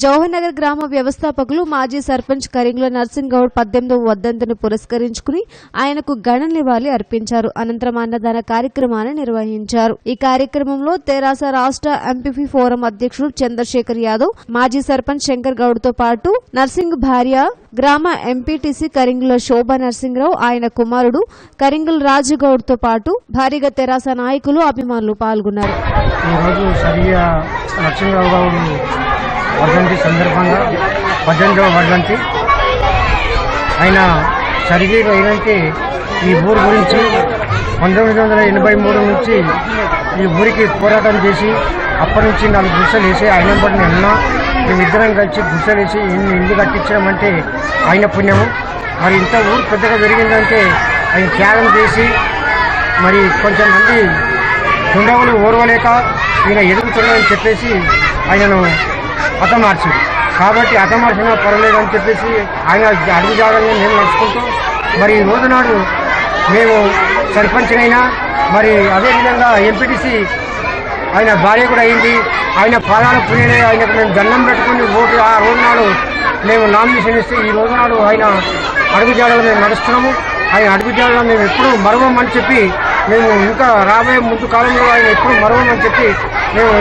జవహర్ నగర్ గ్రామ వ్యవస్థాపకులు మాజీ సర్పంచ్ కరింగ్ల నర్సింగ్ గౌడ్ 18వ వర్ధంతిని పురస్కరించుకుని ఆయనకు ఘన నివాళి అర్పించారు. అనంతరం అన్నదాన కార్యక్రమాన్ని నిర్వహించారు. ఈ కార్యక్రమంలో తెరాస రాష్ట్ర ఎంపీపీ ఫోరం అధ్యక్షుడు చంద్రశేఖర్ యాదవ్, మాజీ సర్పంచ్ శంకర్ గౌడ్ తో పాటు నర్సింగ్ భార్య గ్రామ ఎంపీటీసీ కరింగ్ల శోభా నర్సింగ్రావు, ఆయన కుమారుడు కరింగ్ల రాజుగౌడ్ తో పాటు భారీగా తెరాస నాయకులు, అభిమానులు పాల్గొన్నారు. వర్ధంతి సందర్భంగా 18వ వర్ధంతి ఆయన సరిగ్గా ఏంటంటే ఈ ఊరు గురించి 1983 నుంచి ఈ ఊరికి పోరాటం చేసి అప్పటి నుంచి 4 గుడిసెలు వేసి ఆయన పడిన అన్న మేమిద్దరం కలిసి గుడిసెలు వేసి ఇల్లు కట్టించడమంటే ఆయన పుణ్యము. మరి ఇంత ఊరు పెద్దగా జరిగిందంటే ఆయన త్యాగం చేసి మరి కొంచెం మంది దుండగులు ఓర్వలేక ఈయన ఎదుగుతున్నాడని చెప్పేసి ఆయనను హతమార్చింది. కాబట్టి హతమార్చినా పర్వాలేదని చెప్పేసి ఆయన అడుగు జాగ్రత్తగా మేము నడుచుకుంటూ మరి ఈ రోజు నాడు మేము సర్పంచ్నైనా మరి అదేవిధంగా ఎంపీటీసీ ఆయన భార్య కూడా అయింది. ఆయన పాదాల పుణ్యనే ఆయనకు మేము దండం పెట్టుకుని ఓటు ఆ రోజు నాడు మేము నామినేషన్ ఇస్తే ఈ రోజు నాడు ఆయన అడుగు జాగ్రత్తగా మేము నడుస్తున్నాము. ఆయన అడుగు జాగ్రత్తగా మేము ఎప్పుడూ మరవమని చెప్పి మేము ఇంకా రాబోయే ముందు కాలంలో ఆయన ఎప్పుడు మరవమని చెప్పి మేము